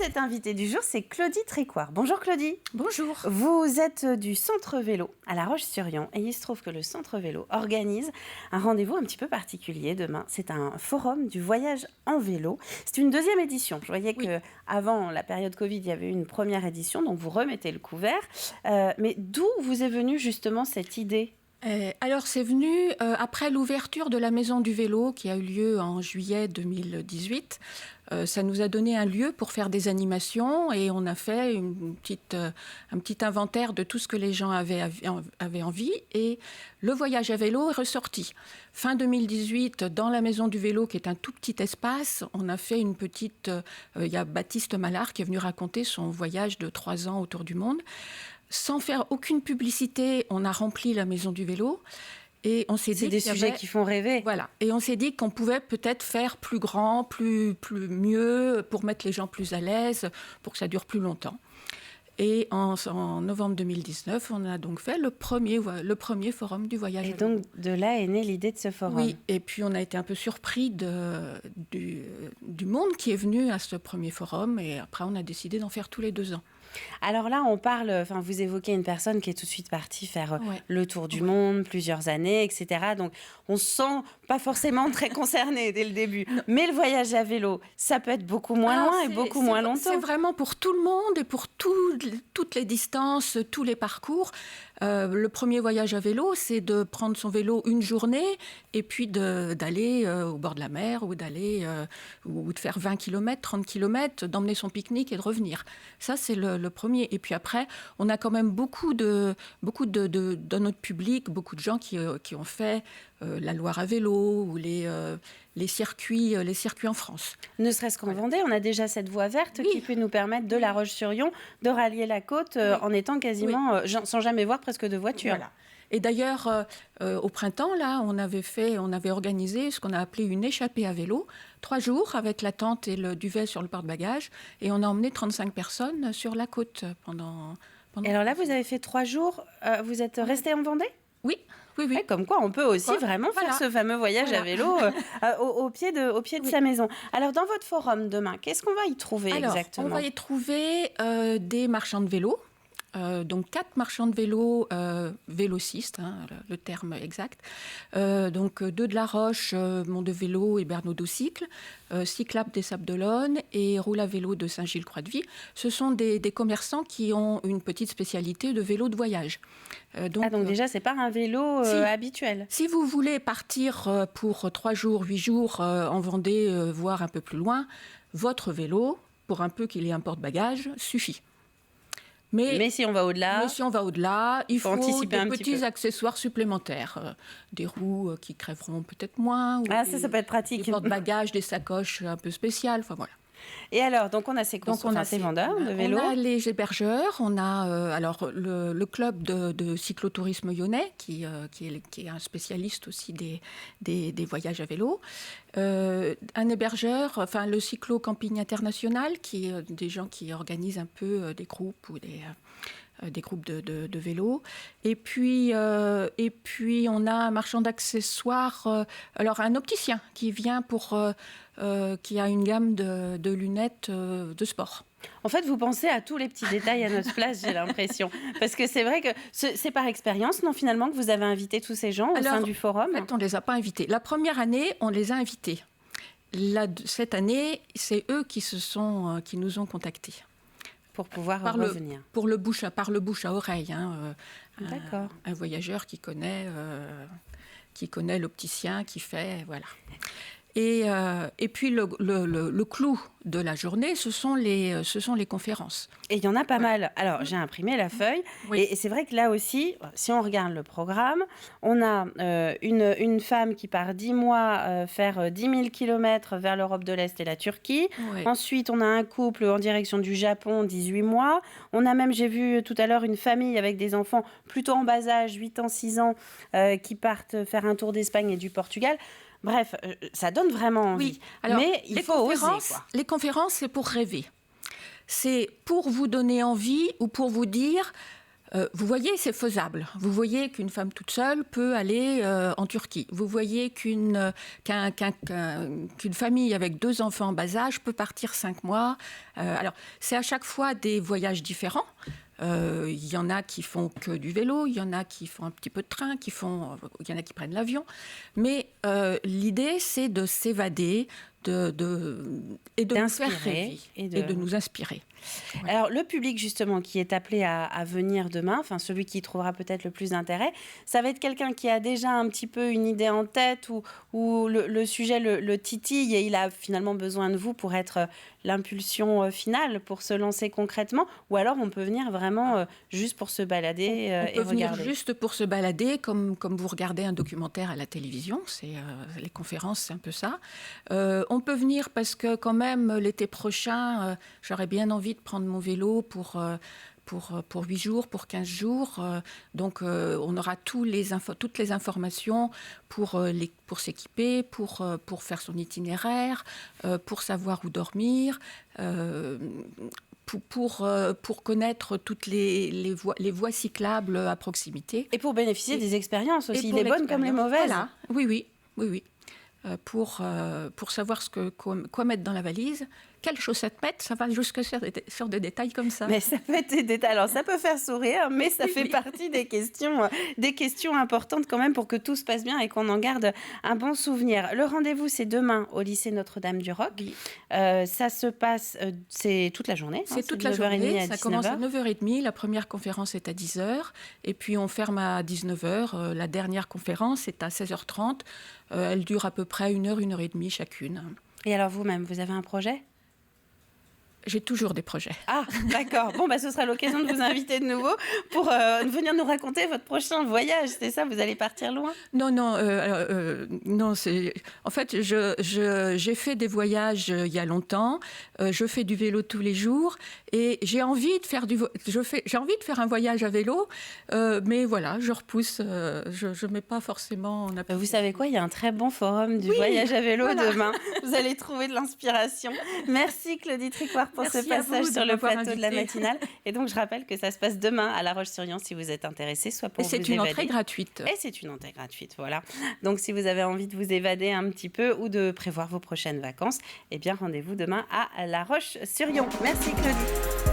cette invitée du jour, c'est Claudie Trécoire. Bonjour Claudie. Bonjour. Vous êtes du Centre Vélo à La Roche-sur-Yon et il se trouve que le Centre Vélo organise un rendez-vous un petit peu particulier demain. C'est un forum du voyage en vélo. C'est une deuxième édition. Je voyais qu'avant la période Covid, il y avait une première édition, donc vous remettez le couvert. Mais d'où vous est venue justement cette idée ? Alors, c'est venu après l'ouverture de la Maison du Vélo qui a eu lieu en juillet 2018. Ça nous a donné un lieu pour faire des animations et on a fait un petit inventaire de tout ce que les gens avaient envie. Et le voyage à vélo est ressorti. Fin 2018, dans la Maison du Vélo, qui est un tout petit espace, on a fait une petite... Il y a Baptiste Mallard qui est venu raconter son voyage de 3 ans autour du monde. Sans faire aucune publicité, on a rempli la Maison du Vélo. Et on s'est dit c'est des sujets qui font rêver. Voilà. Et on s'est dit qu'on pouvait peut-être faire plus grand, plus mieux, pour mettre les gens plus à l'aise, pour que ça dure plus longtemps. Et en novembre 2019, on a donc fait le premier forum du voyage. Et donc, de là est née l'idée de ce forum. Oui, et puis on a été un peu surpris du monde qui est venu à ce premier forum. Et après, on a décidé d'en faire tous les 2 ans. Alors là, vous évoquez une personne qui est tout de suite partie faire le tour du monde, plusieurs années, etc. Donc, on se sent pas forcément très concerné dès le début. Non. Mais le voyage à vélo, ça peut être beaucoup moins loin et beaucoup moins longtemps. C'est vraiment pour tout le monde et pour toutes les distances, tous les parcours. Le premier voyage à vélo, c'est de prendre son vélo une journée et puis d'aller au bord de la mer ou de faire 20 km, 30 km, d'emmener son pique-nique et de revenir. Ça, c'est le premier. Et puis après, on a quand même beaucoup de notre public, beaucoup de gens qui ont fait la Loire à vélo ou les circuits en France. Ne serait-ce qu'en Vendée, on a déjà cette voie verte qui peut nous permettre de La Roche-sur-Yon de rallier la côte en étant quasiment sans jamais voir presque de voiture. Voilà. Et d'ailleurs, au printemps, là, on avait organisé ce qu'on a appelé une échappée à vélo, 3 jours avec la tente et le duvet sur le porte-bagages, et on a emmené 35 personnes sur la côte pendant et alors là, vous avez fait 3 jours, vous êtes resté en Vendée ? Oui. Et comme quoi, on peut aussi vraiment faire ce fameux voyage à vélo au pied de sa maison. Alors, dans votre forum demain, qu'est-ce qu'on va y trouver exactement ? On va y trouver des marchands de vélos. Donc 4 marchands de vélos, vélocistes, le terme exact. Donc 2 de La Roche, Mont de Vélo et Bernaudeau Cycle, Cyclable des Sables d'Olonne et Roule à vélo de Saint-Gilles-Croix-de-Vie. Ce sont des commerçants qui ont une petite spécialité de vélo de voyage. Donc déjà, c'est pas un vélo habituel. Si vous voulez partir pour 3 jours, 8 jours en Vendée, voire un peu plus loin, votre vélo, pour un peu qu'il ait un porte-bagages, suffit. Mais si on va au-delà, il faut des petits accessoires supplémentaires. Des roues qui crèveront peut-être moins. Ça peut être pratique. Des porte-bagages, des sacoches un peu spéciales, enfin voilà. Et alors, donc on a ces vendeurs de vélos. On a les hébergeurs, on a le club de cyclotourisme lyonnais qui est un spécialiste aussi des voyages à vélo. Un hébergeur, le cyclo-camping international, qui est des gens qui organisent un peu des groupes ou des groupes de vélo. Et puis on a un marchand d'accessoires, un opticien qui vient qui a une gamme de lunettes de sport. En fait, vous pensez à tous les petits détails à notre place, j'ai l'impression. Parce que c'est vrai que c'est par expérience, non, finalement, que vous avez invité tous ces gens au sein du forum ? En fait, on ne les a pas invités. La première année, on les a invités. Cette année, c'est eux qui nous ont contactés. Pour pouvoir revenir. Par le bouche à oreille. D'accord. Un voyageur qui connaît l'opticien, qui fait... Voilà. Et puis le clou de la journée, ce sont les conférences. Et il y en a pas mal. Alors, j'ai imprimé la feuille. Oui. Et c'est vrai que là aussi, si on regarde le programme, on a une femme qui part 10 mois faire 10 000 km vers l'Europe de l'Est et la Turquie. Oui. Ensuite, on a un couple en direction du Japon, 18 mois. On a même, j'ai vu tout à l'heure, une famille avec des enfants plutôt en bas âge, 8 ans, 6 ans, qui partent faire un tour d'Espagne et du Portugal. Bref, ça donne vraiment envie. Oui. Alors, mais il faut oser, quoi. Les conférences, c'est pour rêver. C'est pour vous donner envie ou pour vous dire Vous voyez, c'est faisable. Vous voyez qu'une femme toute seule peut aller en Turquie. Vous voyez qu'une famille avec 2 enfants en bas âge peut partir 5 mois. Alors, c'est à chaque fois des voyages différents. Il y en a qui font que du vélo, il y en a qui font un petit peu de train, il y en a qui prennent l'avion. Mais l'idée, c'est de s'évader et de nous faire rêver et de nous inspirer. Ouais. Alors, le public, justement, qui est appelé à venir demain, enfin, celui qui trouvera peut-être le plus d'intérêt, ça va être quelqu'un qui a déjà un petit peu une idée en tête ou le sujet le titille et il a finalement besoin de vous pour être l'impulsion finale, pour se lancer concrètement, ou alors on peut venir vraiment juste pour se balader et regarder. On peut venir juste pour se balader, comme vous regardez un documentaire à la télévision, les conférences, c'est un peu ça. On peut venir parce que quand même, l'été prochain, j'aurais bien envie de prendre mon vélo pour 8 jours, pour 15 jours. Donc, on aura toutes les informations pour s'équiper, pour faire son itinéraire, pour savoir où dormir, pour connaître toutes les voies cyclables à proximité. Et pour bénéficier des expériences aussi, les bonnes comme les mauvaises. Voilà. Oui. Pour savoir quoi mettre dans la valise, quelles chaussettes mettre, ça va jusque sur des détails comme ça. Mais ça peut être des détails. Alors, ça peut faire sourire, mais ça fait partie des questions importantes quand même pour que tout se passe bien et qu'on en garde un bon souvenir. Le rendez-vous, c'est demain au lycée Notre-Dame-du-Roc. Oui. Ça se passe, c'est toute la journée. C'est toute la journée, ça commence à 9h30, la première conférence est à 10h, et puis on ferme à 19h. La dernière conférence est à 16h30. Elle dure à peu près 1h et demie chacune. Et alors vous-même, vous avez un projet ? J'ai toujours des projets. Ah, d'accord. Bon, ce sera l'occasion de vous inviter de nouveau pour venir nous raconter votre prochain voyage. C'est ça, vous allez partir loin ? Non. En fait, j'ai fait des voyages il y a longtemps. Je fais du vélo tous les jours et j'ai envie de faire un voyage à vélo, mais voilà, je repousse. Je mets pas forcément. Vous savez quoi ? Il y a un très bon forum du voyage à vélo demain. Vous allez trouver de l'inspiration. Merci Claudie Tricouart pour ce passage sur le plateau de la matinale. Et donc, je rappelle que ça se passe demain à La Roche-sur-Yon si vous êtes intéressé, soit pour vous évader. Et c'est une entrée gratuite. Et c'est une entrée gratuite, voilà. Donc, si vous avez envie de vous évader un petit peu ou de prévoir vos prochaines vacances, eh bien, rendez-vous demain à La Roche-sur-Yon. Merci Claudie.